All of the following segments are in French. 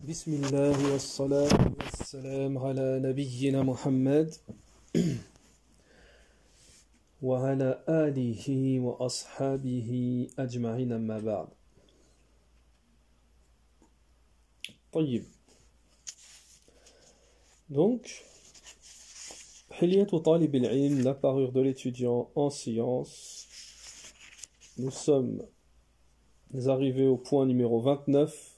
بسم الله والصلاة والسلام على نبينا محمد وعلى آله وأصحابه أجمعين أما بعد. طيب. Donc, Hilyatu Talib al-Ilm, la parure de l'étudiant en sciences. Nous sommes arrivés au point numéro 29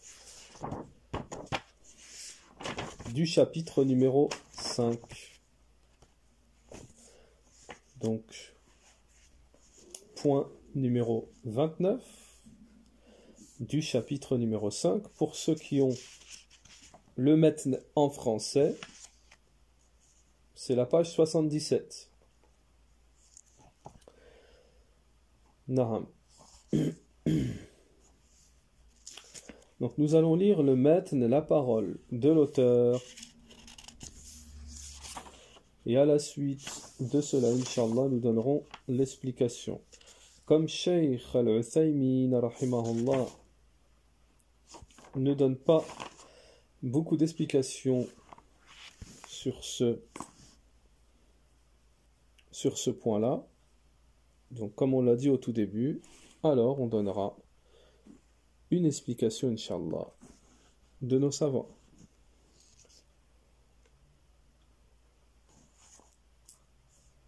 du chapitre numéro 5. Donc, point numéro 29 du chapitre numéro 5. Pour ceux qui ont le matn en français, c'est la page 77. Naham. Donc nous allons lire le matn, la parole de l'auteur. Et à la suite de cela, Inch'Allah, nous donnerons l'explication. Comme Cheikh Al-Uthaymin, rahimahullah, ne donne pas beaucoup d'explications sur ce point-là, donc comme on l'a dit au tout début, alors on donnera une explication, Inch'Allah, de nos savants.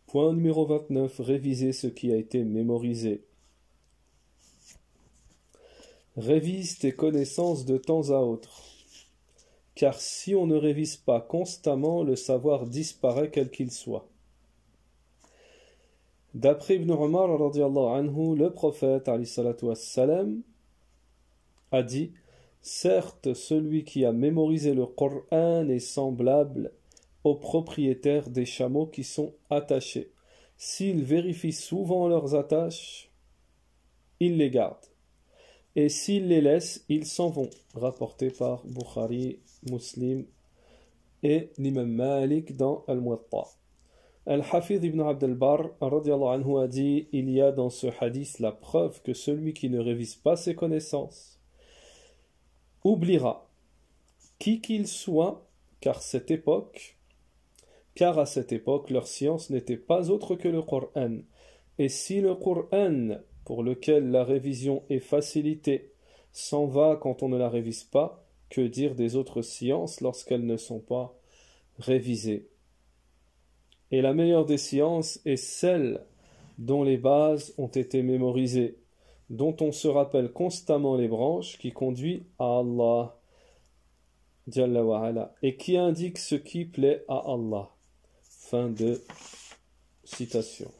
Point numéro 29, réviser ce qui a été mémorisé. Révise tes connaissances de temps à autre, car si on ne révise pas constamment, le savoir disparaît quel qu'il soit. D'après Ibn Umar, anhu, le prophète wassalam, a dit: certes, celui qui a mémorisé le Coran est semblable aux propriétaires des chameaux qui sont attachés. S'ils vérifient souvent leurs attaches, ils les gardent. Et s'ils les laissent, ils s'en vont. Rapporté par Bukhari, Muslim et l'imam Malik dans Al-Muwatta. Al-Hafidh ibn Abd al-Barr anhu a dit: il y a dans ce hadith la preuve que celui qui ne révise pas ses connaissances oubliera, qui qu'il soit, car à cette époque, leur science n'était pas autre que le Coran. Et si le Coran, pour lequel la révision est facilitée, s'en va quand on ne la révise pas, que dire des autres sciences lorsqu'elles ne sont pas révisées? Et la meilleure des sciences est celle dont les bases ont été mémorisées, dont on se rappelle constamment les branches, qui conduit à Allah Jalla wa ala, et qui indique ce qui plaît à Allah. Fin de citation.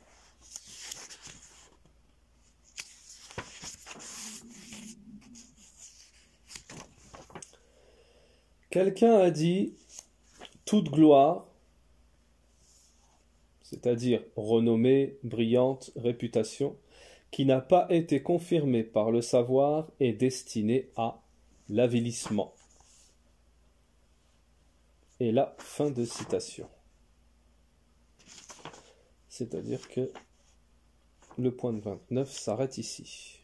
Quelqu'un a dit: toute gloire, c'est-à-dire renommée, brillante, réputation, qui n'a pas été confirmée par le savoir, est destinée à l'avilissement. Et là, fin de citation. C'est-à-dire que le point de 29 s'arrête ici.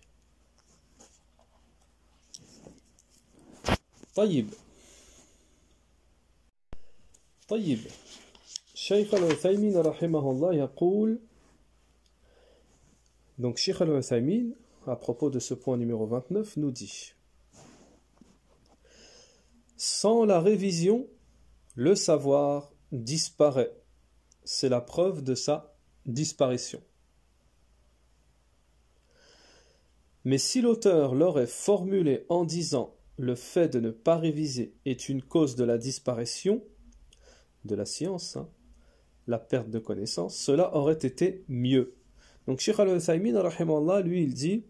طيب. Cheikh Al-Uthaymin rahimahullah yaqul. Donc Cheikh Al-Uthaymin, à propos de ce point numéro 29, nous dit: sans la révision, le savoir disparaît. C'est la preuve de sa disparition. Mais si l'auteur l'aurait formulé en disant: le fait de ne pas réviser est une cause de la disparition de la science, la perte de connaissance, cela aurait été mieux. Donc Cheikh Al-Uthaymin, rahimahullah, lui, il dit: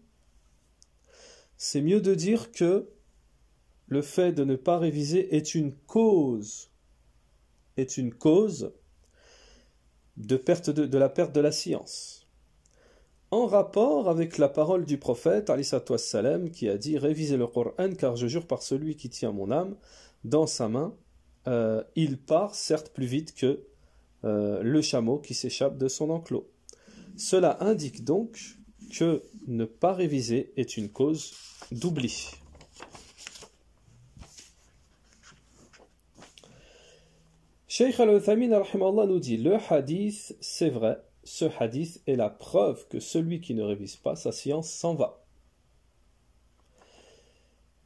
c'est mieux de dire que le fait de ne pas réviser est une cause de perte de la perte de la science. En rapport avec la parole du prophète, alayhi salatu wassalam, qui a dit: révisez le Coran, car je jure par celui qui tient mon âme dans sa main, il part certes plus vite que le chameau qui s'échappe de son enclos. Cela indique donc que ne pas réviser est une cause d'oubli. Cheikh Al-Uthaymin rahimahullah nous dit, le hadith, c'est vrai, ce hadith est la preuve que celui qui ne révise pas sa science s'en va.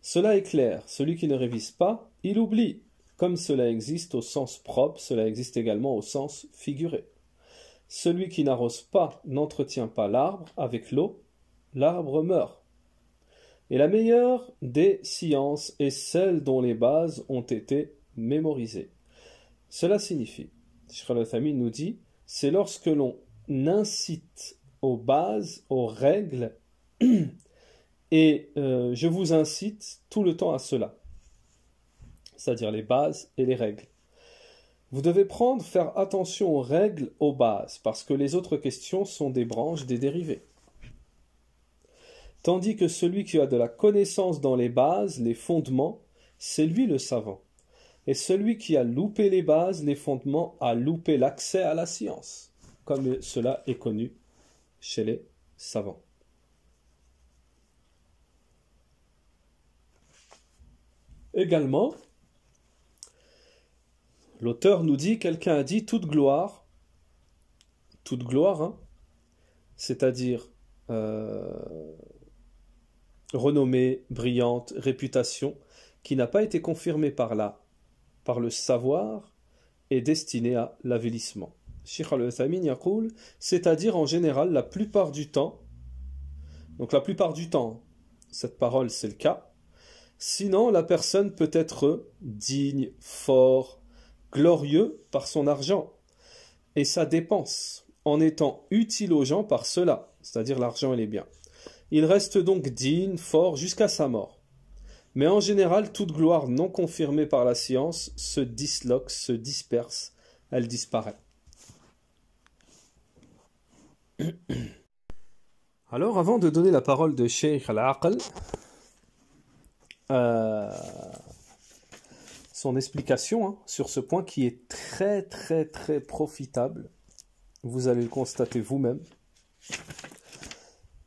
Cela est clair, celui qui ne révise pas, il oublie. Comme cela existe au sens propre, cela existe également au sens figuré. Celui qui n'arrose pas n'entretient pas l'arbre avec l'eau, l'arbre meurt. Et la meilleure des sciences est celle dont les bases ont été mémorisées. Cela signifie, Cheikh Al-Uthaymin nous dit, c'est lorsque l'on incite aux bases, aux règles, et je vous incite tout le temps à cela, c'est-à-dire les bases et les règles. Vous devez faire attention aux règles, aux bases, parce que les autres questions sont des branches, des dérivés. Tandis que celui qui a de la connaissance dans les bases, les fondements, c'est lui le savant. Et celui qui a loupé les bases, les fondements, a loupé l'accès à la science, comme cela est connu chez les savants. Également, l'auteur nous dit, quelqu'un a dit toute gloire, hein, c'est-à-dire renommée, brillante, réputation, qui n'a pas été confirmée par le savoir, est destinée à l'avilissement. Cheikh Al-Uthaymin yaqul, c'est-à-dire en général la plupart du temps, donc la plupart du temps, cette parole c'est le cas, sinon la personne peut être digne, fort, glorieux par son argent et sa dépense, en étant utile aux gens par cela, c'est-à-dire l'argent et les biens. Il reste donc digne, fort jusqu'à sa mort. Mais en général, toute gloire non confirmée par la science se disloque, se disperse, elle disparaît. Alors, avant de donner la parole de Cheikh Al-Aql, son explication sur ce point qui est très très très profitable, vous allez le constater vous-même.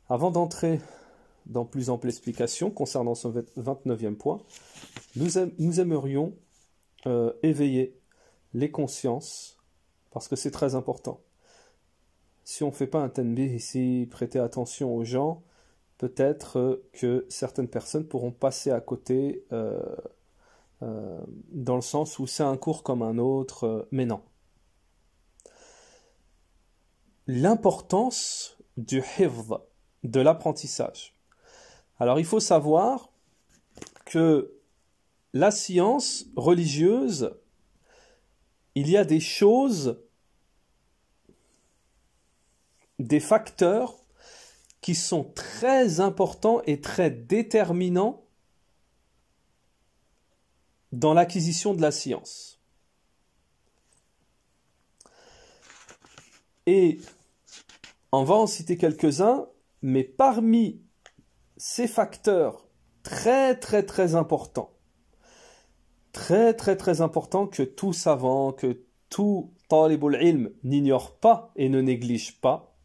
Avant d'entrer dans plus ample explication concernant ce 29e point, nous aimerions éveiller les consciences, parce que c'est très important. Si on ne fait pas un tanbih ici, prêter attention aux gens, peut-être que certaines personnes pourront passer à côté dans le sens où c'est un cours comme un autre, mais non. L'importance du hifz, de l'apprentissage. Alors il faut savoir que la science religieuse, il y a des choses, des facteurs qui sont très importants et très déterminants dans l'acquisition de la science. Et on va en citer quelques-uns, mais parmi ces facteurs très très très importants, très très très importants que tout savant, que tout talibul ilm n'ignore pas et ne néglige pas,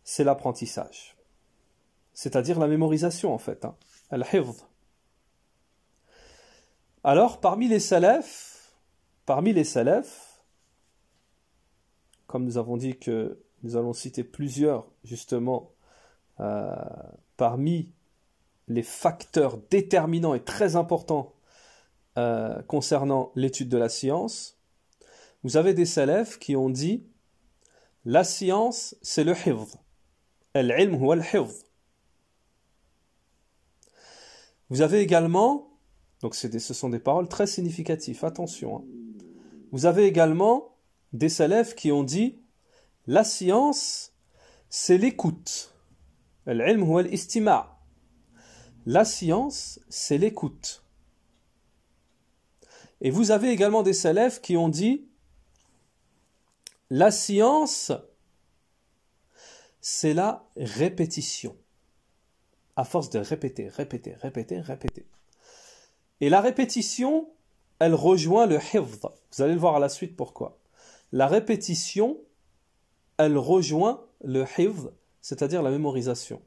c'est l'apprentissage. C'est-à-dire la mémorisation en fait, al-hifz. Alors parmi les salafs, comme nous avons dit que nous allons citer plusieurs justement parmi les facteurs déterminants et très importants concernant l'étude de la science, vous avez des salafs qui ont dit la science c'est le hifz. Al-ilm huwa al-hifz. Vous avez également, donc ce sont des paroles très significatives, attention. Vous avez également des salafs qui ont dit la science c'est l'écoute. Al-ilm huwa al-istima'. La science c'est l'écoute. Et vous avez également des salafs qui ont dit la science c'est la répétition. À force de répéter. Et la répétition, elle rejoint le hifz. Vous allez le voir à la suite pourquoi. La répétition, elle rejoint le hifz, c'est-à-dire la mémorisation.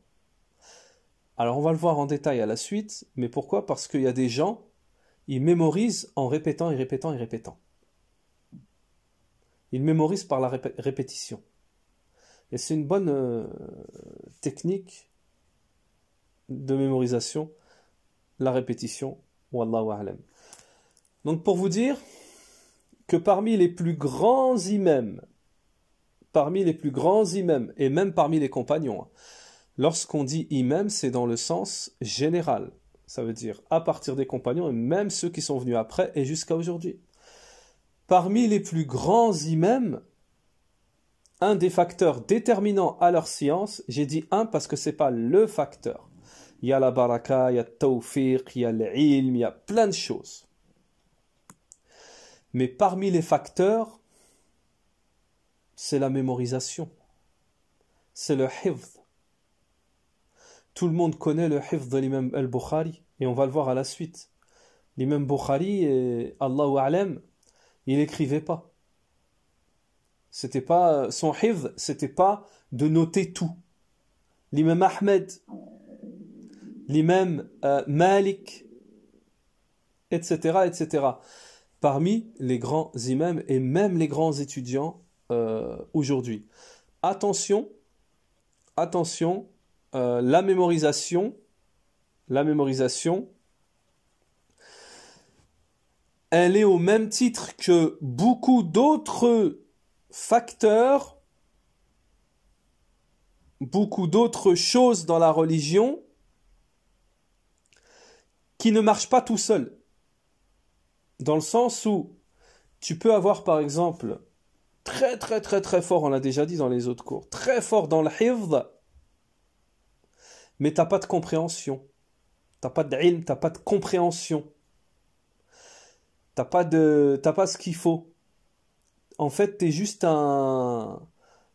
Alors on va le voir en détail à la suite, mais pourquoi ? Parce qu'il y a des gens il mémorise en répétant et répétant et répétant. Il mémorise par la répétition. Et c'est une bonne technique de mémorisation, la répétition. Wallahu a'lam. Donc pour vous dire que parmi les plus grands imams, et même parmi les compagnons, lorsqu'on dit imam, c'est dans le sens général. Ça veut dire à partir des compagnons et même ceux qui sont venus après et jusqu'à aujourd'hui. Parmi les plus grands imams, un des facteurs déterminants à leur science, j'ai dit un parce que c'est pas le facteur. Il y a la baraka, il y a le tawfiq, il y a l'ilm, il y a plein de choses. Mais parmi les facteurs, c'est la mémorisation. C'est le hifz. Tout le monde connaît le hifz de l'imam al-Bukhari, et on va le voir à la suite. L'imam Bukhari, Allahu a'lam, il n'écrivait pas. C'était pas son hifz, c'était pas de noter tout. L'imam Ahmed, l'imam Malik, etc., etc. Parmi les grands imams et même les grands étudiants aujourd'hui. Attention, la mémorisation, elle est au même titre que beaucoup d'autres facteurs, beaucoup d'autres choses dans la religion qui ne marchent pas tout seul. Dans le sens où tu peux avoir par exemple très très très très fort, on l'a déjà dit dans les autres cours, très fort dans le hifz, mais t'as pas de compréhension, t'as pas d'ilm, t'as pas de compréhension, t'as pas ce qu'il faut. En fait, t'es juste un...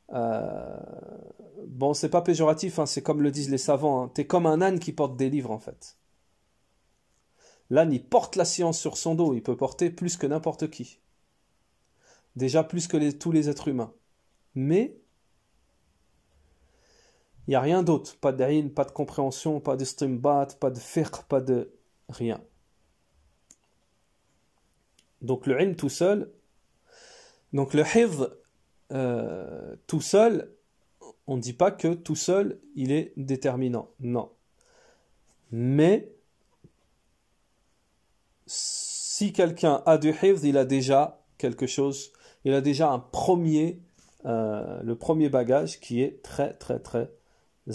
bon, c'est pas péjoratif, hein, c'est comme le disent les savants, hein, t'es comme un âne qui porte des livres en fait. L'âne, il porte la science sur son dos, il peut porter plus que n'importe qui. Déjà plus que tous les êtres humains. Mais, il n'y a rien d'autre. Pas d'ilm, pas de compréhension, pas de stimbat, pas de fiqh, pas de rien. Donc le ilm tout seul, donc le hifz tout seul, on ne dit pas que tout seul, il est déterminant. Non. Mais, si quelqu'un a du hifz, il a déjà quelque chose, il a déjà un le premier bagage qui est très très très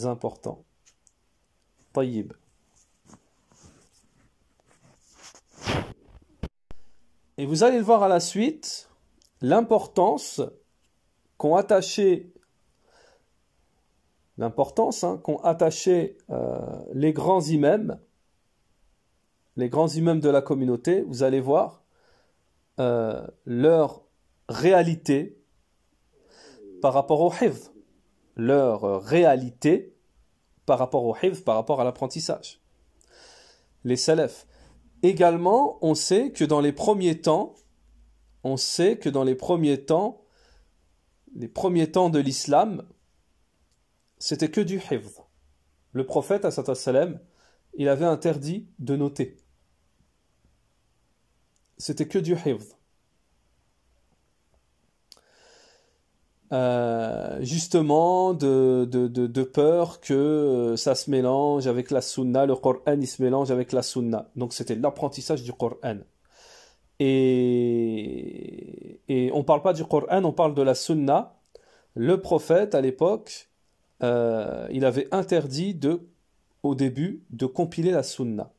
important. Tayyib. Et vous allez le voir à la suite, l'importance qu'ont attaché les grands imams de la communauté. Vous allez voir leur réalité par rapport au hifz, leur réalité par rapport au hifz, par rapport à l'apprentissage. Les salafs. Également, on sait que dans les premiers temps de l'islam, c'était que du hifz. Le prophète, sallallahu alayhi wa sallam, il avait interdit de noter. C'était que du hifz. Justement de peur que ça se mélange avec la sunna, le Coran il se mélange avec la sunna. Donc c'était l'apprentissage du Coran. Et on ne parle pas du Coran, on parle de la sunna. Le prophète à l'époque, il avait interdit au début de compiler la sunna.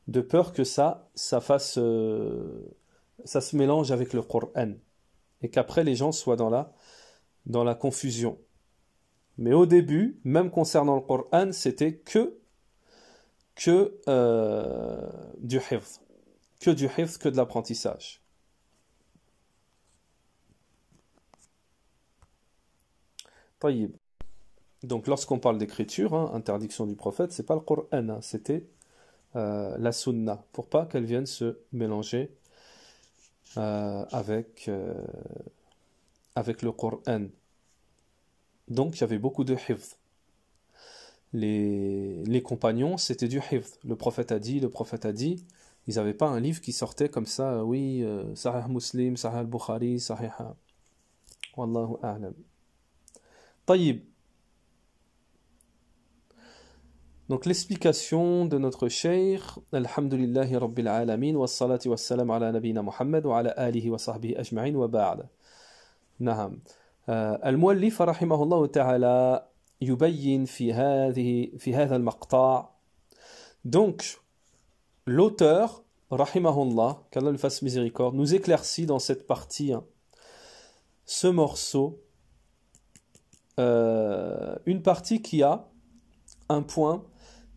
De peur que ça se mélange avec le Coran. Et qu'après les gens soient dans la confusion. Mais au début, même concernant le Coran, c'était que du hifz. Que du hifz, que de l'apprentissage. Taïb. Donc lorsqu'on parle d'écriture, interdiction du prophète, c'est pas le Coran, c'était la sunna, pour pas qu'elle vienne se mélanger avec le Coran. Donc il y avait beaucoup de hifz. Les compagnons, c'était du hifz. Le prophète a dit, Ils n'avaient pas un livre qui sortait comme ça, oui, Sahih Muslim, Sahih al-Bukhari, Sahih... Wallahu a'lam. Taïb. Donc l'explication de notre cheikh, Alhamdulillahi Rabbil Alamin, wa salati wa salam ala nabina Muhammad wa ala alihi wa sahbihi ajma'in wa ba'd. Naham. المؤلف رحمه الله تعالى يبين في هذا المقطع. Donc l'auteur rahimahullah, qu'Allah lui fasse miséricorde, nous éclaircit dans cette partie ce morceau, une partie qui a un point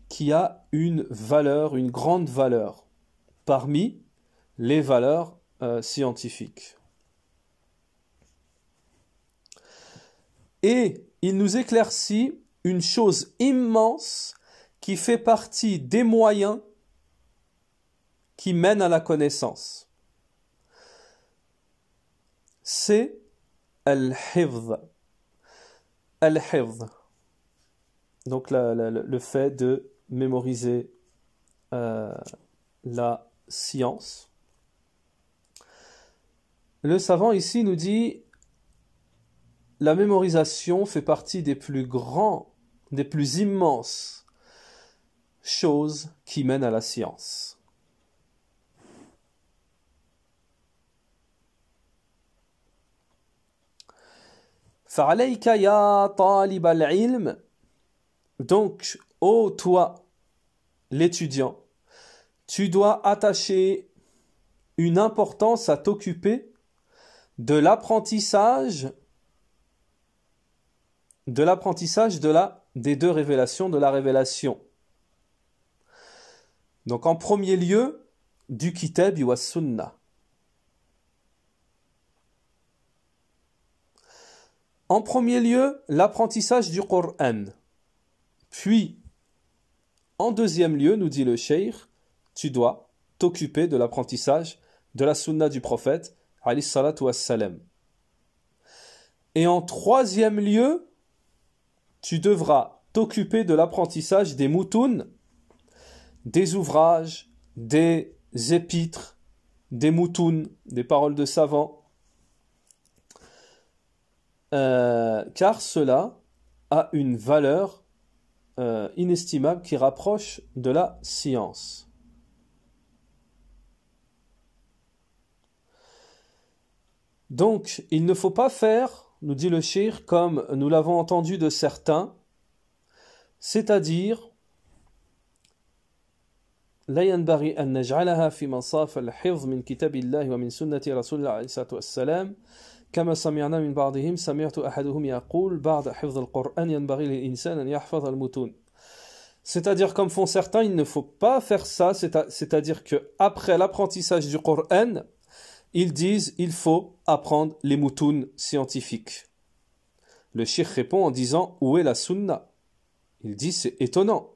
qui a une valeur, une grande valeur parmi les valeurs scientifiques. Et il nous éclaircit une chose immense qui fait partie des moyens qui mènent à la connaissance. C'est al-hifz. Al-hifz. Donc le fait de mémoriser la science. Le savant ici nous dit la mémorisation fait partie des plus grands, des plus immenses choses qui mènent à la science. فَعَلَيْكَ يَا طَالِبَ الْعِلْمِ. Donc, ô toi, l'étudiant, tu dois attacher une importance à t'occuper de l'apprentissage des deux révélations, de la révélation. Donc en premier lieu, du kitab wa sunnah. En premier lieu, l'apprentissage du Coran. Puis, en deuxième lieu, nous dit le cheikh, tu dois t'occuper de l'apprentissage de la sunna du prophète, alayhi salatu wassalam. Et en troisième lieu, tu devras t'occuper de l'apprentissage des moutoun, des ouvrages, des épîtres, des moutoun, des paroles de savants, car cela a une valeur inestimable qui rapproche de la science. Donc, il ne faut pas faire, nous dit le cheikh, comme nous l'avons entendu de certains, c'est-à-dire لا ينبغي أن نجعلها في مصاف الحفظ من كتاب الله ومن سنة رسول الله عليه الصلاة والسلام كما سمعنا من بعضهم سمعت أحدهم يقول بعد حفظ القرآن ينبغي للإنسان أن يحفظ المتون. C'est-à-dire, comme font certains, il ne faut pas faire ça, c'est-à-dire qu'après l'apprentissage du Coran, ils disent il faut apprendre les moutoun scientifiques. Le cheikh répond en disant où est la sunna? Il dit c'est étonnant.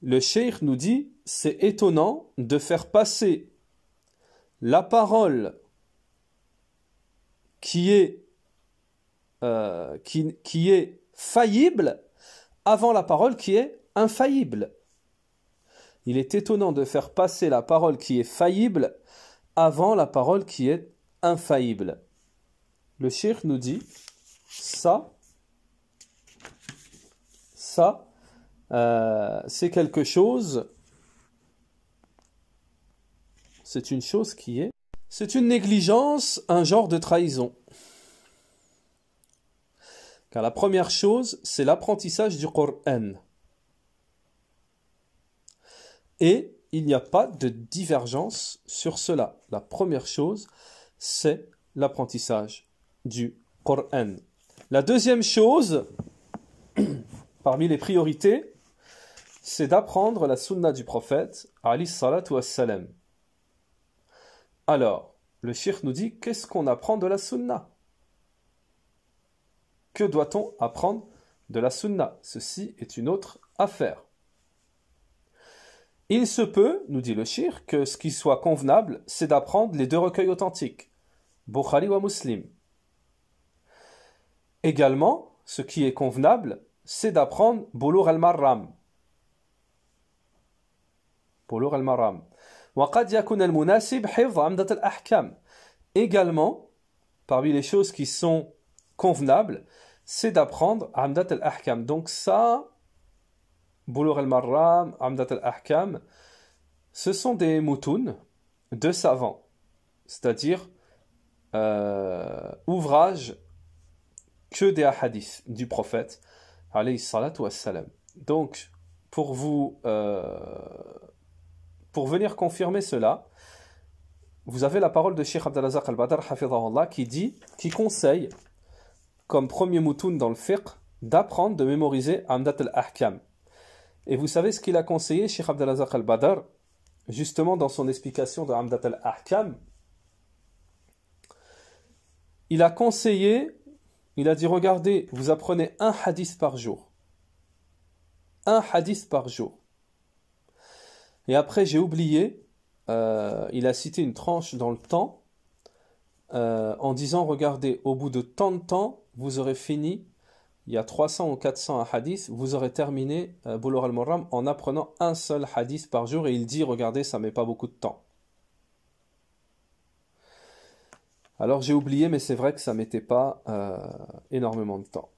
Le cheikh nous dit c'est étonnant de faire passer la parole qui est faillible avant la parole qui est infaillible. Il est étonnant de faire passer la parole qui est faillible avant la parole qui est infaillible. Le cheikh nous dit ça c'est quelque chose, c'est une chose qui est, c'est une négligence, un genre de trahison. Car la première chose, c'est l'apprentissage du Coran. Et il n'y a pas de divergence sur cela. La première chose, c'est l'apprentissage du Coran. La deuxième chose, parmi les priorités, c'est d'apprendre la sunna du prophète, alayhi salatu wassalam. Alors, le cheikh nous dit, qu'est-ce qu'on apprend de la sunna? Que doit-on apprendre de la sunna? Ceci est une autre affaire. Il se peut, nous dit le cheikh, que ce qui soit convenable, c'est d'apprendre les deux recueils authentiques, Bukhari wa Muslim. Également, ce qui est convenable, c'est d'apprendre Bulugh al-Marram. بلوغ المرام. وقد يكون المناسب حفظ عمدة الأحكام. Également, parmi les choses qui sont convenables, c'est d'apprendre Amdat al-Ahkam. Donc ça, Bulugh al-Marram, Amdat al-Ahkam, ce sont des moutoun de savants, c'est-à-dire ouvrages que des hadiths du prophète, alayhi salatu wassalam. Donc, pour venir confirmer cela, vous avez la parole de Cheikh Abdelazak al-Badr, hafidhahullah, qui conseille, comme premier moutoun dans le fiqh, d'apprendre, de mémoriser Amdat al-Ahkam. Et vous savez ce qu'il a conseillé, Cheikh Abdelazak al-Badr, justement dans son explication de Amdat al-Ahkam. Il a conseillé, il a dit, regardez, vous apprenez un hadith par jour. Un hadith par jour. Et après, j'ai oublié, il a cité une tranche dans le temps, en disant, regardez, au bout de tant de temps, vous aurez fini, il y a 300 ou 400 hadiths, vous aurez terminé Bulugh al-Marram en apprenant un seul hadith par jour, et il dit, regardez, ça ne met pas beaucoup de temps. Alors j'ai oublié, mais c'est vrai que ça ne mettait pas énormément de temps.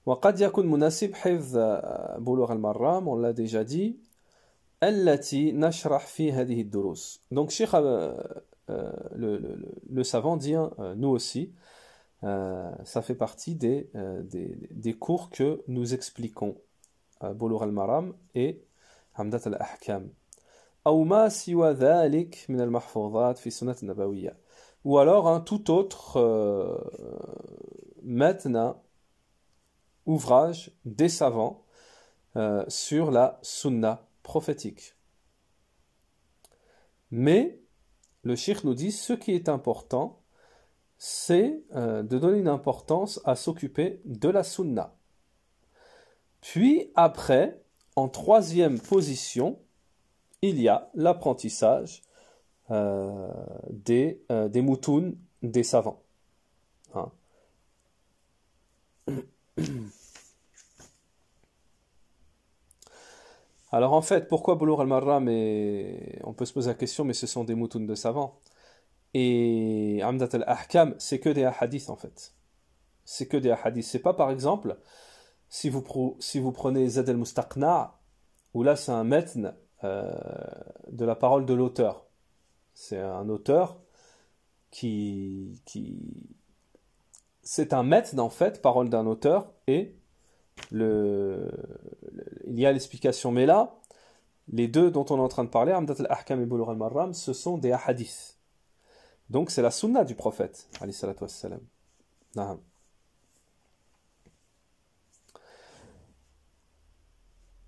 وقد يكون مناسب حفظ بلوغ المرام, on l'a déjà dit, التي نشرح في هذه الدروس. Donc Cheikh, le savant dit, nous aussi, ça fait partie des cours que nous expliquons, Bulugh al-Maram et Amdat al-Ahkam. أو ما سوى ذلك من المحفوظات في السنة النبوية. Ou alors un tout autre maintenant ouvrage des savants sur la sunna prophétique. Mais le cheikh nous dit, ce qui est important, c'est de donner une importance à s'occuper de la sunna. Puis après, en troisième position, il y a l'apprentissage des moutouns, des savants. Hein. Alors en fait, pourquoi Bulugh al-Marram, on peut se poser la question, mais ce sont des moutouns de savants. Et Amdat al-Ahkam, c'est que des hadiths en fait. C'est que des hadiths. C'est pas par exemple, si vous prenez Zad al-Mustaqna', où là c'est un metn de la parole de l'auteur. C'est un auteur c'est un metn en fait, parole d'un auteur, et il y a l'explication. Mais là, les deux dont on est en train de parler, Amdat al-Ahkam et Bulugh al-Marram, ce sont des hadiths. Donc c'est la sunna du prophète, alayhi salatu wassalam. Na'am.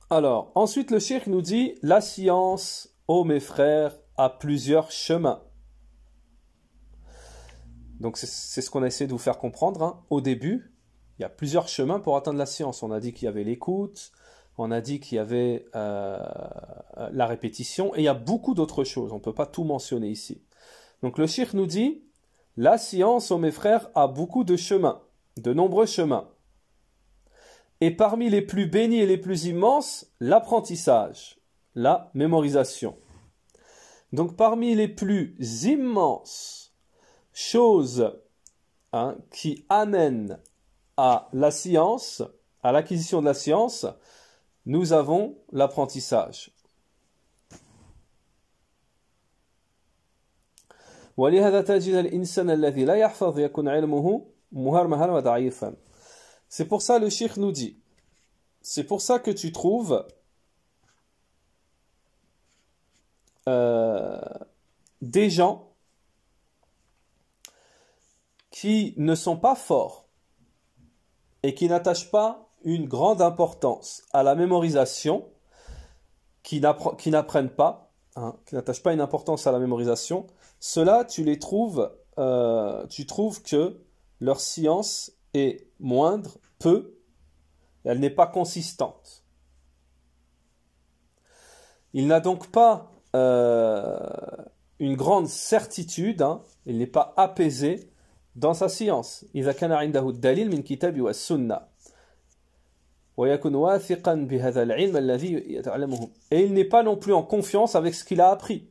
Alors, ensuite le cheikh nous dit, la science, ô mes frères, a plusieurs chemins. Donc c'est ce qu'on a essayé de vous faire comprendre, hein. Au début, il y a plusieurs chemins pour atteindre la science. On a dit qu'il y avait l'écoute, on a dit qu'il y avait la répétition, et il y a beaucoup d'autres choses. On ne peut pas tout mentionner ici. Donc le cheikh nous dit, la science, ô mes frères, a beaucoup de chemins, de nombreux chemins. Et parmi les plus bénis et les plus immenses, l'apprentissage, la mémorisation. Donc parmi les plus immenses choses qui amènent à la science, à l'acquisition de la science, nous avons l'apprentissage. ولهذا تجد الإنسان الذي لا يحفظ يكون علمه مهرمها وضعيفا. C'est pour ça le cheikh nous dit, c'est pour ça que tu trouves des gens qui ne sont pas forts et qui n'attachent pas une grande importance à la mémorisation, qui n'apprennent pas, qui n'attachent pas une importance à la mémorisation. Ceux-là, tu les trouves, tu trouves que leur science est moindre, peu, elle n'est pas consistante. Il n'a donc pas une grande certitude, il n'est pas apaisé dans sa science. إذا كان عنده الدليل من كتاب والسنة. ويكن واثقا بهذا العلم الذي يتعلمه. Et il n'est pas non plus en confiance avec ce qu'il a appris.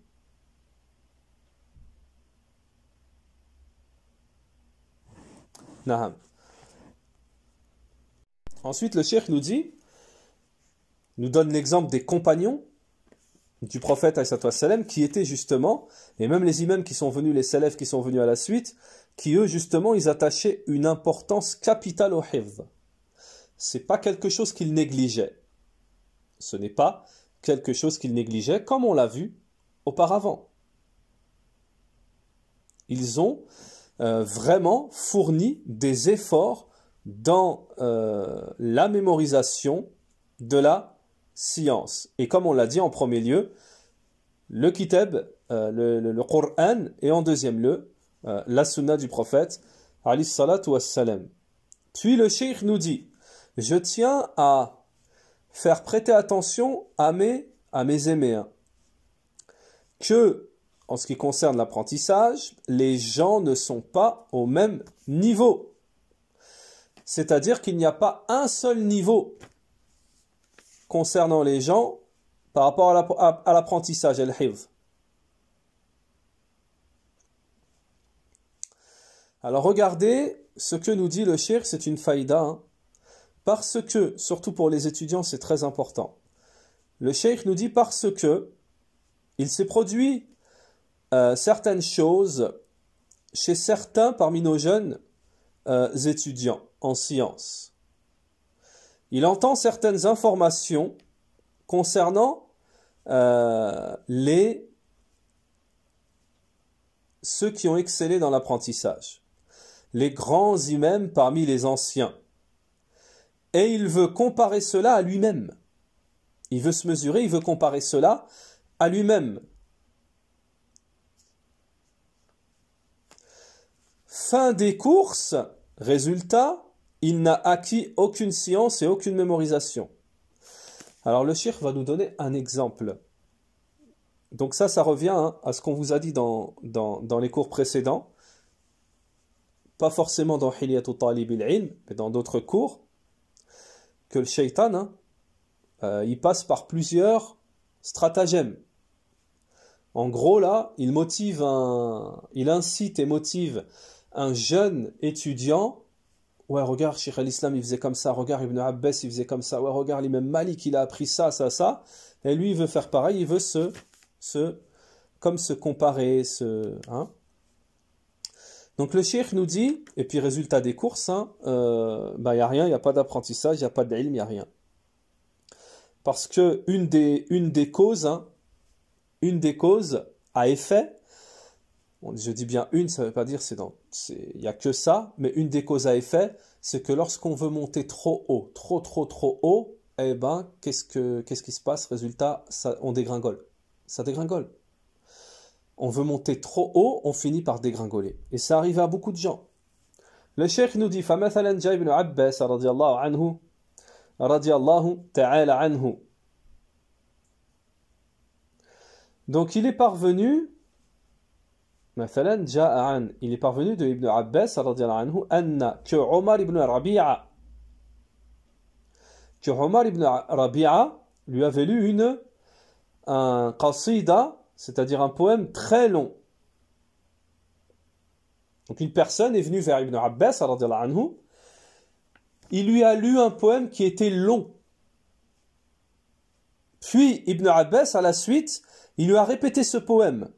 Naham. Ensuite, le cheikh nous donne l'exemple des compagnons du prophète ﷺ qui étaient justement, et même les imams qui sont venus, les salafs qui sont venus à la suite, qui eux justement, ils attachaient une importance capitale au hifz. C'est pas quelque chose qu'ils négligeaient. Ce n'est pas quelque chose qu'ils négligeaient, comme on l'a vu auparavant. Ils ont vraiment fourni des efforts dans la mémorisation de la science. Et comme on l'a dit en premier lieu, le kitab, le Coran, et en deuxième lieu, la sunna du prophète, alayhi salatu wassalam. Puis le cheikh nous dit, je tiens à faire prêter attention à mes aimés, que, en ce qui concerne l'apprentissage, les gens ne sont pas au même niveau. C'est-à-dire qu'il n'y a pas un seul niveau concernant les gens par rapport à l'apprentissage, al-hifz. Alors regardez ce que nous dit le cheikh, c'est une faïda, parce que, surtout pour les étudiants, c'est très important. Le cheikh nous dit parce que il s'est produit certaines choses chez certains parmi nos jeunes étudiants en sciences. Il entend certaines informations concernant ceux qui ont excellé dans l'apprentissage, les grands imams parmi les anciens. Et il veut comparer cela à lui-même. Il veut se mesurer, il veut comparer cela à lui-même. Fin des courses, résultat, il n'a acquis aucune science et aucune mémorisation. Alors le cheikh va nous donner un exemple. Donc ça revient à ce qu'on vous a dit dans les cours précédents. Pas forcément dans Hilyatu Talib al-Ilm, mais dans d'autres cours. Que le shaitan, il passe par plusieurs stratagèmes. En gros, là, il incite et motive un jeune étudiant. Ouais, regarde, Cheikh al-Islam, il faisait comme ça. Regarde, Ibn Abbas, il faisait comme ça. Ouais, regarde, l'imam Malik, il a appris ça, ça, ça. Et lui, il veut faire pareil, il veut se comparer, Donc le cheikh nous dit, et puis résultat des courses, y a rien, il n'y a pas d'apprentissage, il n'y a pas d'ilm, il n'y a rien. Parce que une des causes à effet, je dis bien une, ça ne veut pas dire il n'y a que ça, mais une des causes à effet, c'est que lorsqu'on veut monter trop haut, trop haut, eh ben, qu'est-ce qui se passe? Résultat, on dégringole. Ça dégringole. On veut monter trop haut, on finit par dégringoler. Et ça arrive à beaucoup de gens. Le cheikh nous dit, فَمَثَلًا جَاءَ ابْنُ عَبَّاسَ رضي الله تعالى عنه. Donc il est parvenu, مثلا جاء عن, il est parvenu de Ibn Abbas رضي الله عنه, que Omar ibn Rabi'a lui avait lu un qasida, c'est-à-dire un poème très long. Donc une personne est venue vers Ibn Abbas radhiyallahu anhu, il lui a lu un poème qui était long. Puis Ibn Abbas, à la suite, il lui a répété ce poème,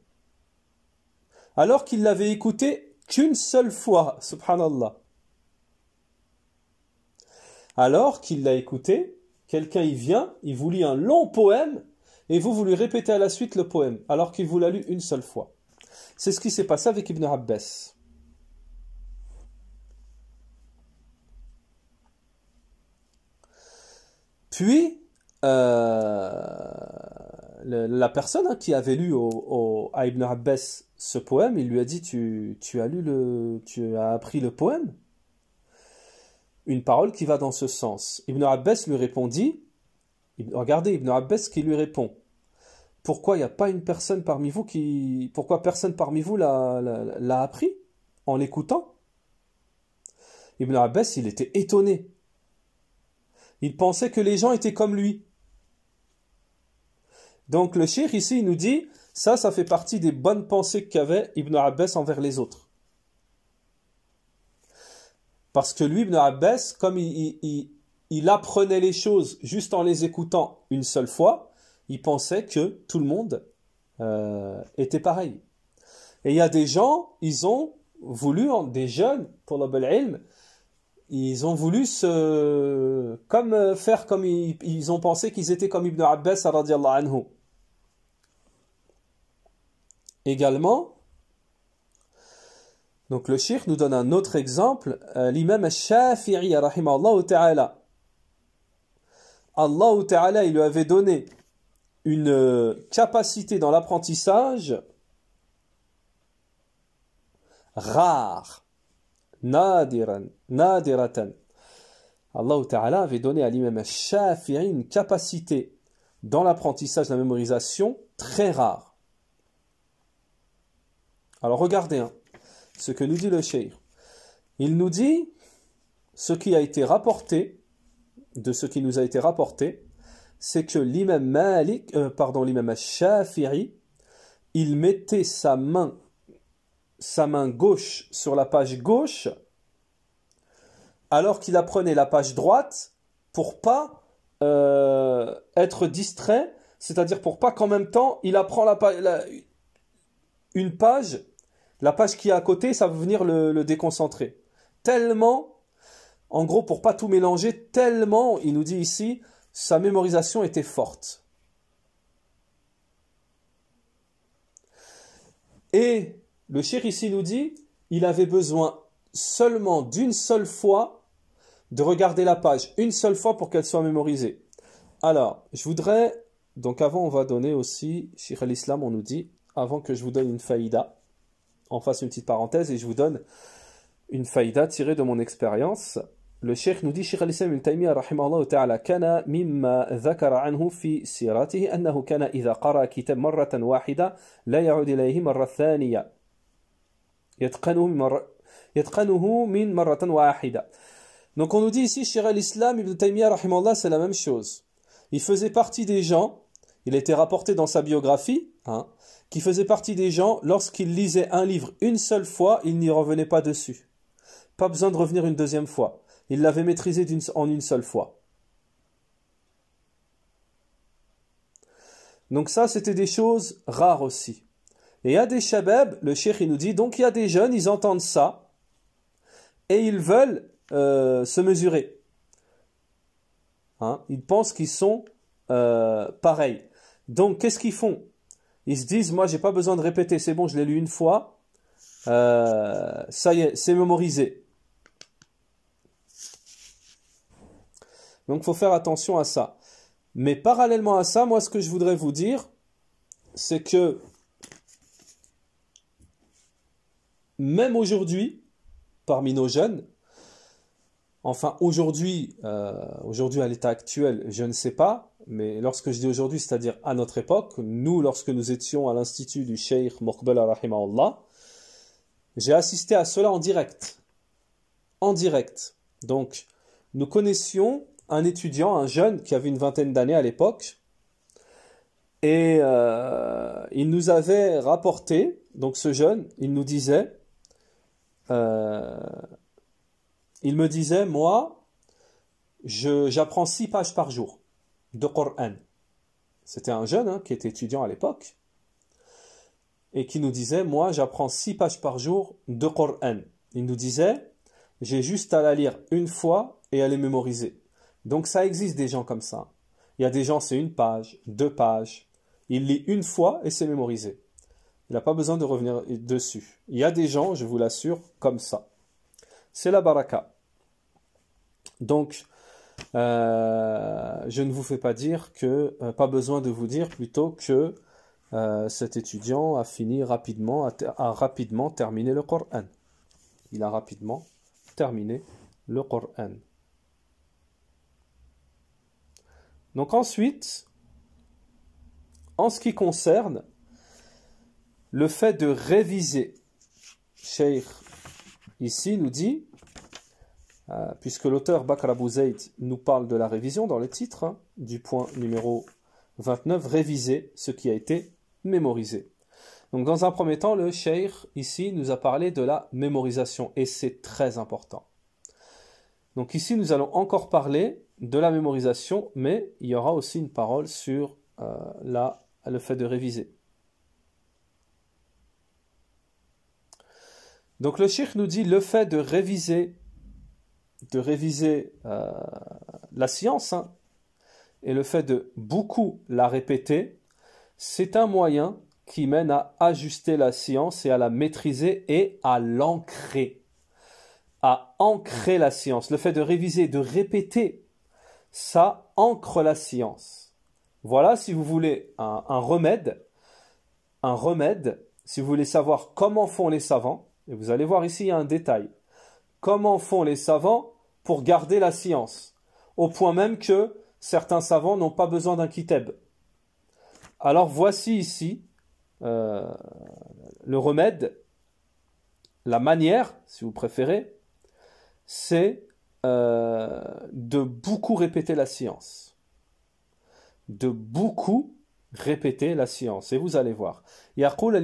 alors qu'il l'avait écouté qu'une seule fois, subhanallah. Alors qu'il l'a écouté, quelqu'un y vient, il vous lit un long poème, et vous lui répétez à la suite le poème, alors qu'il vous l'a lu une seule fois. C'est ce qui s'est passé avec Ibn Abbas. Puis, la personne qui avait lu à Ibn Abbas ce poème, il lui a dit, tu as appris le poème? Une parole qui va dans ce sens. Ibn Abbas lui répondit, regardez Ibn Abbas qui lui répond, pourquoi il n'y a pas une personne parmi vous pourquoi personne parmi vous l'a appris en l'écoutant? Ibn Abbas, il était étonné. Il pensait que les gens étaient comme lui. Donc le cheikh ici il nous dit, ça fait partie des bonnes pensées qu'avait Ibn Abbas envers les autres. Parce que lui, Ibn Abbas, comme il apprenait les choses juste en les écoutant une seule fois, il pensait que tout le monde était pareil. Et il y a des gens, ils ont voulu, des jeunes, pour le bel ilm, ils ont voulu faire comme ils ont pensé qu'ils étaient comme Ibn Abbas radiyallahu anhu. Également, donc le cheikh nous donne un autre exemple, l'imam al-Shafi'i rahimahullah ta'ala. Allah ta'ala, il lui avait donné une capacité dans l'apprentissage rare, nadiratan. Allah ta'ala avait donné à l'imam al-Shafi'i une capacité dans l'apprentissage, la mémorisation très rare. Alors regardez ce que nous dit le cheikh. Il nous dit ce qui a été rapporté, de ce qui nous a été rapporté, c'est que l'imam al-Shafi'i, il mettait sa main gauche sur la page gauche, alors qu'il apprenait la page droite, pour pas être distrait, c'est-à-dire pour pas qu'en même temps, il apprend une page, la page qui est à côté, ça va venir le déconcentrer. Tellement, en gros, pour pas tout mélanger, tellement, il nous dit ici, sa mémorisation était forte. Et le cheikh ici nous dit, il avait besoin seulement d'une seule fois de regarder la page, une seule fois pour qu'elle soit mémorisée. Alors, je voudrais, donc avant on va donner aussi, Cheikh al-Islam on nous dit, avant que je vous donne une faïda, on fasse une petite parenthèse et je vous donne une faïda tirée de mon expérience. Le cheikh nous dit, Cheikh al-Islam ibn Taymiyyah rahimahullah ta'ala, kana mimma dhakara anhu fi siratihi annahu kana idha qara kitab marratan wahida la ya'ud ilayhi marra thaniya yatqanuhu min marratan wahida. Donc on nous dit ici, Cheikh al-Islam ibn Taymiyyah rahimahullah, c'est la même chose. Il faisait partie des gens, il a été rapporté dans sa biographie, qui faisait partie des gens, lorsqu'il lisait un livre une seule fois, il n'y revenait pas dessus. Pas besoin de revenir une deuxième fois. Il l'avait maîtrisé en une seule fois. Donc ça, c'était des choses rares aussi. Et il y a des shabab, le cheikh il nous dit, donc il y a des jeunes, ils entendent ça, et ils veulent se mesurer. Ils pensent qu'ils sont pareils. Donc qu'est-ce qu'ils font? Ils se disent, moi j'ai pas besoin de répéter, c'est bon, je l'ai lu une fois, ça y est, c'est mémorisé. Donc il faut faire attention à ça. Mais parallèlement à ça, moi ce que je voudrais vous dire, c'est que même aujourd'hui, parmi nos jeunes, enfin aujourd'hui à l'état actuel, je ne sais pas, mais lorsque je dis aujourd'hui, c'est-à-dire à notre époque, nous lorsque nous étions à l'institut du Cheikh Moqbel rahimahullah, j'ai assisté à cela en direct. En direct. Donc nous connaissions un étudiant, un jeune qui avait une vingtaine d'années à l'époque, et il nous avait rapporté, donc ce jeune, il nous disait, il me disait, moi, j'apprends 6 pages par jour de Coran. C'était un jeune qui était étudiant à l'époque, et qui nous disait, moi, j'apprends 6 pages par jour de Coran. Il nous disait, j'ai juste à la lire une fois et à les mémoriser. Donc ça existe des gens comme ça. Il y a des gens, c'est 1 page, 2 pages. Il lit une fois et c'est mémorisé. Il n'a pas besoin de revenir dessus. Il y a des gens, je vous l'assure, comme ça. C'est la baraka. Donc, je ne vous fais pas dire que, pas besoin de vous dire plutôt que cet étudiant a rapidement terminé le Coran. Il a rapidement terminé le Coran. Donc ensuite, en ce qui concerne le fait de réviser, Cheikh ici nous dit puisque l'auteur Bakr Abu Zayd nous parle de la révision dans le titre, hein, du point numéro 29, réviser ce qui a été mémorisé. Donc dans un premier temps, le cheikh ici nous a parlé de la mémorisation, et c'est très important. Donc ici nous allons encore parler de la mémorisation, mais il y aura aussi une parole sur le fait de réviser. Donc le cheikh nous dit le fait de réviser la science, hein, et le fait de beaucoup la répéter, c'est un moyen qui mène à ajuster la science et à la maîtriser et à l'ancrer. À ancrer la science. Le fait de réviser, de répéter, ça ancre la science. Voilà, si vous voulez, un remède, si vous voulez savoir comment font les savants, et vous allez voir ici, il y a un détail. Comment font les savants pour garder la science, au point même que certains savants n'ont pas besoin d'un kitab. Alors voici ici le remède, la manière, si vous préférez, c'est de beaucoup répéter la science. De beaucoup répéter la science. Et vous allez voir. يقول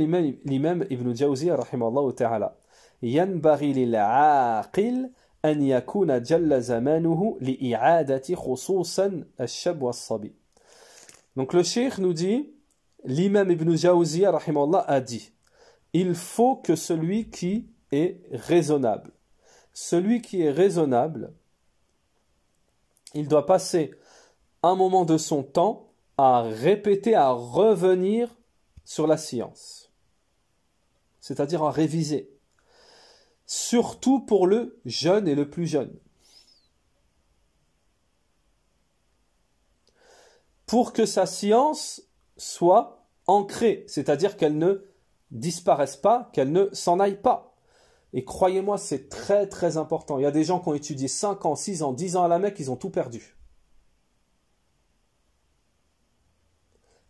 l'imam Ibn Jawzi رحمه الله تعالى ينبغي للعاقل أن يكون جل زمانه لإعادة خصوصا الشاب والصبي. Donc le cheikh nous dit, l'imam Ibn Jawzi rahimahullah a dit, il faut que celui qui est raisonnable, il doit passer un moment de son temps à répéter, à revenir sur la science, c'est-à-dire à réviser, surtout pour le jeune et le plus jeune, pour que sa science soit ancrée, c'est-à-dire qu'elle ne disparaisse pas, qu'elle ne s'en aille pas. Et croyez-moi, c'est très très important. Il y a des gens qui ont étudié 5 ans, 6 ans, 10 ans à la Mecque, ils ont tout perdu.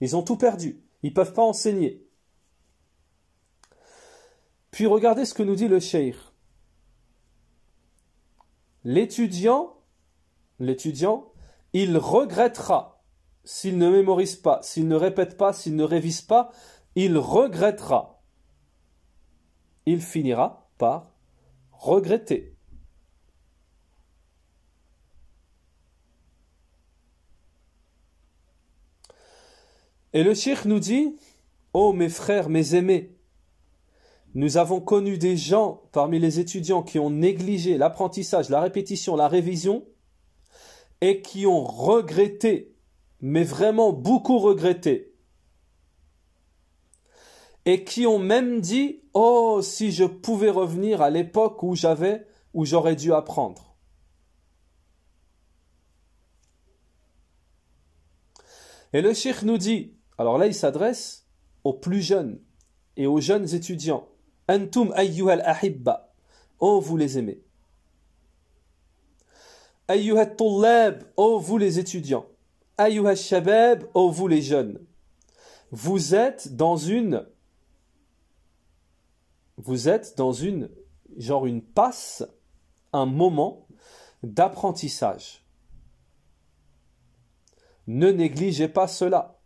Ils ont tout perdu. Ils ne peuvent pas enseigner. Puis regardez ce que nous dit le cheikh. L'étudiant, il regrettera s'il ne mémorise pas, s'il ne répète pas, s'il ne révise pas, il regrettera. Il finira par regretter. Et le cheikh nous dit, ô mes frères, mes aimés, nous avons connu des gens parmi les étudiants qui ont négligé l'apprentissage, la répétition, la révision, et qui ont regretté, mais vraiment beaucoup regretté, et qui ont même dit, oh, si je pouvais revenir à l'époque où j'aurais dû apprendre. Et le cheikh nous dit, alors là il s'adresse aux plus jeunes et aux jeunes étudiants. Antum ayyuhal ahibba, oh vous les aimez. Ayyuhat tullab, oh vous les étudiants. Ayyuhat shabab, oh vous les jeunes. Vous êtes dans une passe, un moment d'apprentissage. Ne négligez pas cela.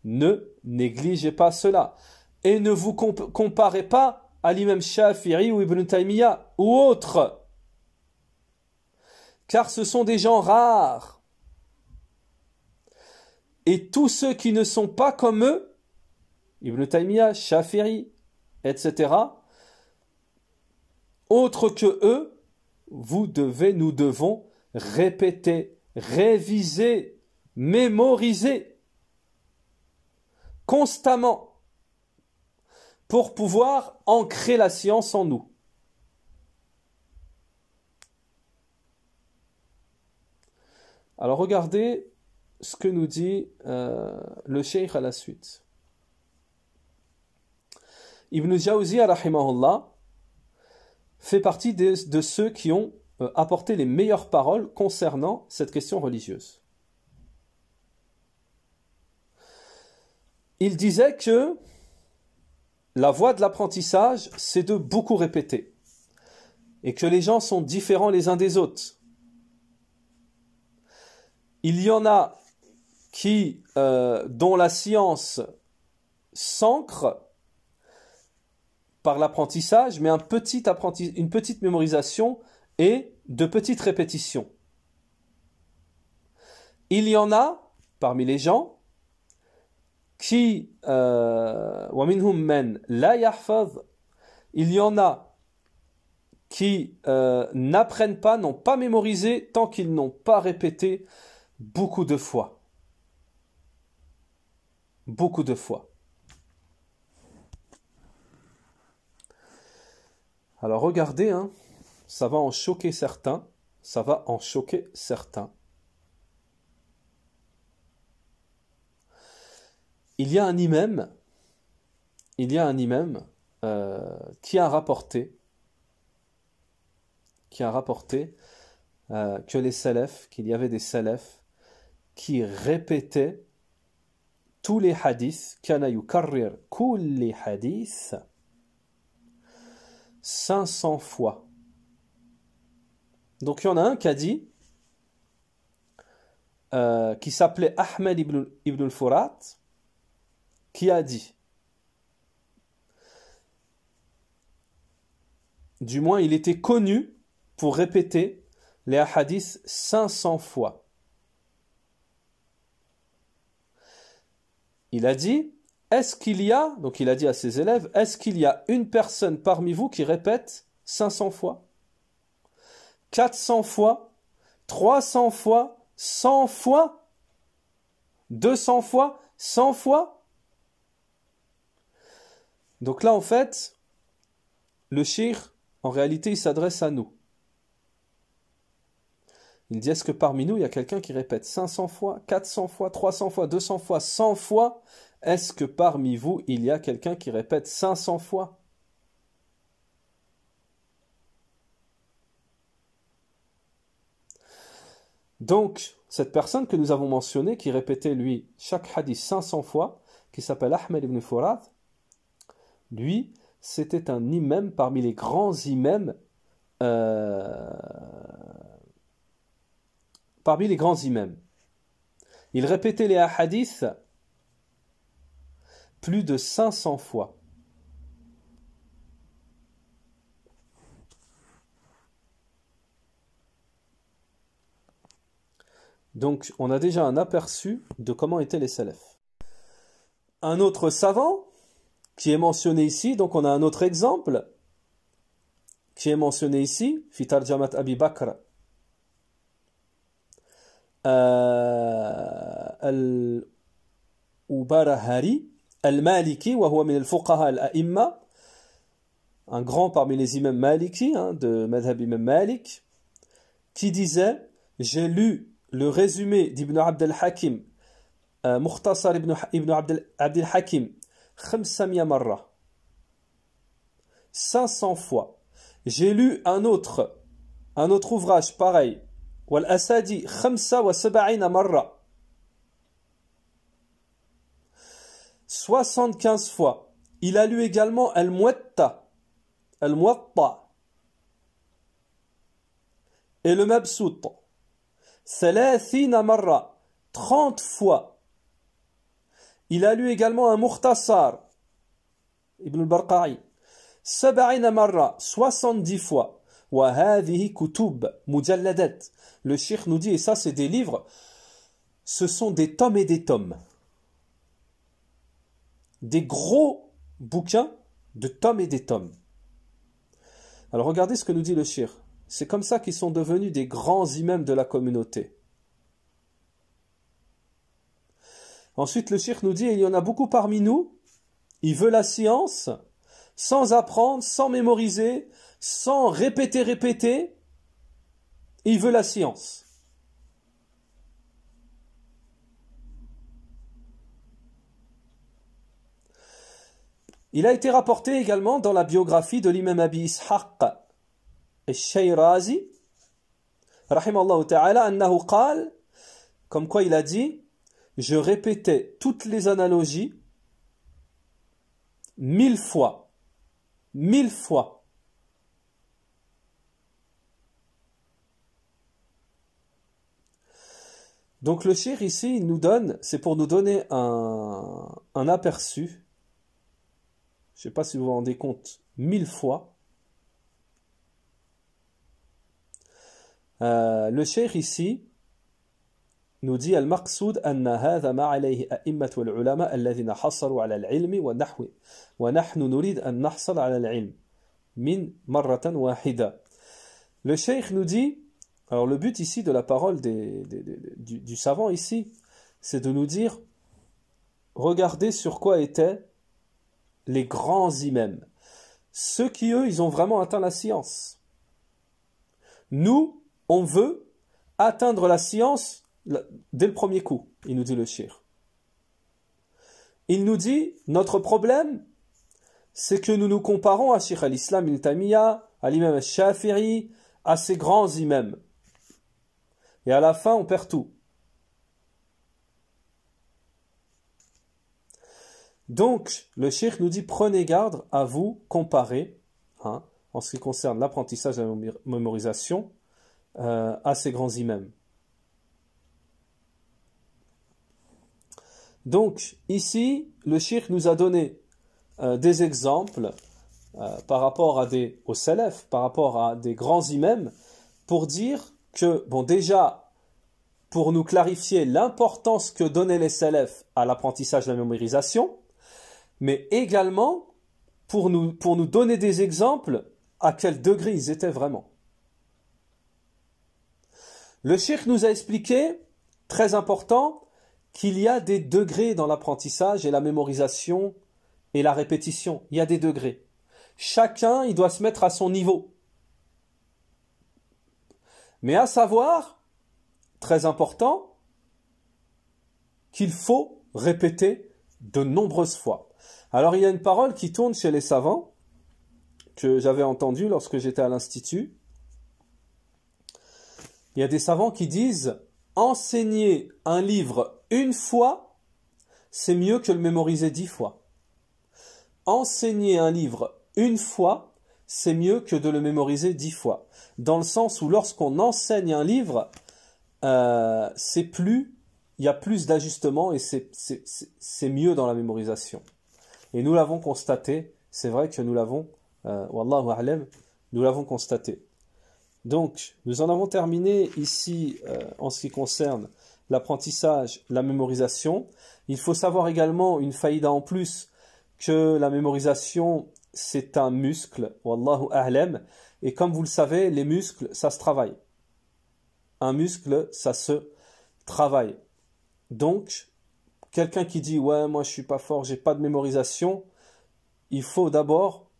Ne négligez pas cela. Et ne vous comparez pas à l'imam Shafi'i ou Ibn Taymiyyah ou autres. Car ce sont des gens rares. Et tous ceux qui ne sont pas comme eux, Ibn Taymiyyah, Shafi'i, etc., autres que eux, nous devons répéter, réviser, mémoriser constamment pour pouvoir ancrer la science en nous. Alors regardez ce que nous dit le cheikh à la suite. Ibn Jawzi rahimahullah fait partie de ceux qui ont apporté les meilleures paroles concernant cette question religieuse. Il disait que la voie de l'apprentissage, c'est de beaucoup répéter. et que les gens sont différents les uns des autres. Il y en a dont la science s'ancre par l'apprentissage, mais une petite mémorisation et de petites répétitions. Il y en a parmi les gens qui وَمِنْهُمْ مَنْ لَا يَحْفَظْ, il y en a qui n'apprennent pas, n'ont pas mémorisé tant qu'ils n'ont pas répété beaucoup de fois. Beaucoup de fois. Alors regardez, hein, ça va en choquer certains. Ça va en choquer certains. Il y a un imam qui a rapporté que les salafs, qu'il y avait des salafs qui répétaient tous les hadiths, kana yukarrir kulli hadith 500 fois. Donc il y en a un qui a dit, qui s'appelait Ahmed ibn al-Furat, qui a dit, du moins il était connu pour répéter les hadiths 500 fois. Il a dit, donc il a dit à ses élèves, est-ce qu'il y a une personne parmi vous qui répète 500 fois, 400 fois, 300 fois, 100 fois, 200 fois, 100 fois? Donc là, en fait, le cheikh, en réalité, il s'adresse à nous. Il dit, est-ce que parmi nous, il y a quelqu'un qui répète 500 fois, 400 fois, 300 fois, 200 fois, 100 fois? Est-ce que parmi vous, il y a quelqu'un qui répète 500 fois? Donc, cette personne que nous avons mentionnée, qui répétait, lui, chaque hadith 500 fois, qui s'appelle Ahmed ibn Furat, lui, c'était un imam parmi les grands imams, parmi les grands imams. Il répétait les hadiths plus de 500 fois. Donc, on a déjà un aperçu de comment étaient les salafs. Un autre savant qui est mentionné ici, donc on a un autre exemple qui est mentionné ici, fi tarjamat Abi Bakr al-Ubarahari al-Maliki, wa huwa min al-fuqaha al-a'imma, un grand parmi les imams maliki, de madhab imam Malik, qui disait, j'ai lu le résumé d'Ibn Abd al-Hakim, Mukhtasar ibn Abd al-Hakim, 500 marra, 500 fois. J'ai lu un autre ouvrage pareil, Wal-Asadi 75 marra, 75 fois. Il a lu également Al-Muwatta et le Mabsout 30 marra, 30 fois. Il a lu également un Mukhtasar Ibn al-Barqa'i 70 marra, 70 fois. Wa hadhihi kutub mujalladat. Le cheikh nous dit, et ça c'est des livres, ce sont des tomes et des tomes. Des gros bouquins de tomes et des tomes. Alors regardez ce que nous dit le cheikh. C'est comme ça qu'ils sont devenus des grands imams de la communauté. Ensuite, le cheikh nous dit, il y en a beaucoup parmi nous, il veut la science, sans apprendre, sans mémoriser, sans répéter, il veut la science. Il a été rapporté également dans la biographie de l'imam Abi Ishaq al-Shayrazi, rahimallahu ta'ala, annahu qal, comme quoi il a dit, je répétais toutes les analogies 1000 fois. 1000 fois. Donc le cheikh ici, il nous donne, c'est pour nous donner un aperçu, je ne sais pas si vous vous rendez compte, 1000 fois. Le cheikh ici nous dit al-maqsoud anna hadha ma alayhi a'immat wal ulama alladhina hasalu ala al-ilmi wa nahwi wa nahnu nurid an nahsal ala al-ilm min marratan wahida. Le cheikh nous dit, alors le but ici de la parole du savant ici, c'est de nous dire, regardez sur quoi étaient les grands imams. Ceux qui, eux, ils ont vraiment atteint la science. Nous, on veut atteindre la science dès le premier coup, il nous dit le cheikh. Il nous dit, notre problème, c'est que nous nous comparons à Cheikh al-Islam ibn Taymiyyah, à l'imam al-Shafi'i, à ces grands imams. Et à la fin, on perd tout. Donc, le cheikh nous dit, prenez garde à vous comparer, en ce qui concerne l'apprentissage de la mémorisation, à ces grands imams. Donc, ici, le cheikh nous a donné des exemples par rapport aux salaf, par rapport à des grands imams, pour dire que, bon, déjà, pour nous clarifier l'importance que donnaient les salaf à l'apprentissage de la mémorisation, mais également pour nous donner des exemples à quel degré ils étaient vraiment. Le cheikh nous a expliqué, très important, qu'il y a des degrés dans l'apprentissage et la mémorisation et la répétition. Il y a des degrés. Chacun, il doit se mettre à son niveau. Mais à savoir, très important, qu'il faut répéter de nombreuses fois. Alors il y a une parole qui tourne chez les savants, que j'avais entendue lorsque j'étais à l'Institut. Il y a des savants qui disent « Enseigner un livre une fois, c'est mieux que le mémoriser 10 fois. » Enseigner un livre une fois, c'est mieux que de le mémoriser 10 fois. Dans le sens où lorsqu'on enseigne un livre, il y a plus d'ajustements et c'est mieux dans la mémorisation. Et nous l'avons constaté, c'est vrai que nous l'avons, wallahu a'lam, nous l'avons constaté. Donc, nous en avons terminé ici en ce qui concerne l'apprentissage, la mémorisation. Il faut savoir également une faïda en plus, que la mémorisation, c'est un muscle, wallahu a'lam, et comme vous le savez, les muscles, ça se travaille. Un muscle, ça se travaille. Donc, quelqu'un qui dit « Ouais, moi je suis pas fort, j'ai pas de mémorisation », il faut d'abord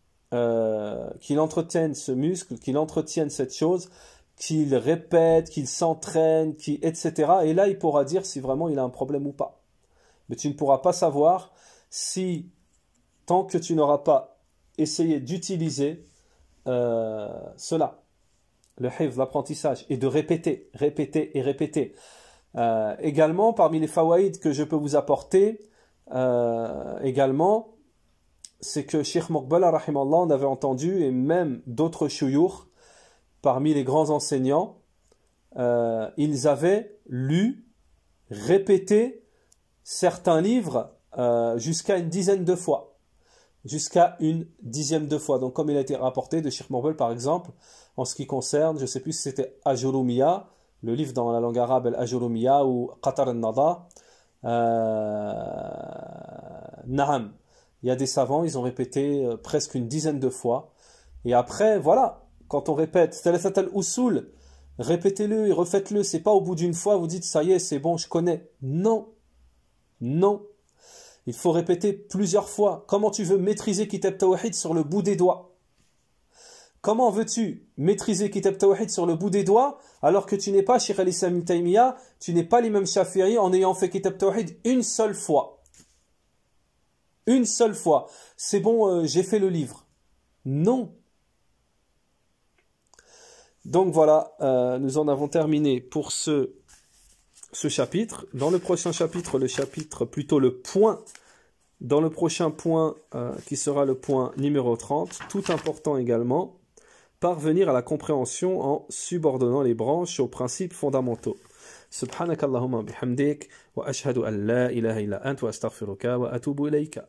qu'il entretienne ce muscle, qu'il entretienne cette chose, qu'il répète, qu'il s'entraîne, etc. Et là, il pourra dire si vraiment il a un problème ou pas. Mais tu ne pourras pas savoir si, tant que tu n'auras pas essayé d'utiliser cela, le hifz, l'apprentissage, et de répéter, répéter et répéter. Également, parmi les fawaïd que je peux vous apporter, également, c'est que Cheikh Muqbala, rahimallah, on avait entendu, et même d'autres chouyours, parmi les grands enseignants, ils avaient lu, répété certains livres jusqu'à une dizaine de fois. Jusqu'à une dixième de fois. Donc comme il a été rapporté de Cheikh Muqbala, par exemple, en ce qui concerne, je ne sais plus si c'était Ajurumiyya, le livre dans la langue arabe, Al-Ajurumiyya ou Qatar al-Nada, Na'am. Il y a des savants, ils ont répété presque une dizaine de fois. Et après, voilà, quand on répète, Thalathat al-Usul, répétez-le et refaites-le. C'est pas au bout d'une fois, vous dites, ça y est, c'est bon, je connais. Non. Non. Il faut répéter plusieurs fois. Comment tu veux maîtriser Kitab Tawhid sur le bout des doigts? Comment veux-tu maîtriser Kitab Tawhid sur le bout des doigts alors que tu n'es pas Cheikh al-Islam ibn Taymiyyah, tu n'es pas l'imam Shafi'i en ayant fait Kitab Tawhid une seule fois? Une seule fois. C'est bon, j'ai fait le livre. Non. Donc voilà, nous en avons terminé pour ce chapitre. Dans le prochain chapitre, plutôt le point, dans le prochain point qui sera le point numéro 30, tout important également, parvenir à la compréhension en subordonnant les branches aux principes fondamentaux. Subhanakallahumma bihamdik wa ashhadu an la ilaha illa ant wa astaghfiruka wa atubu ilayka.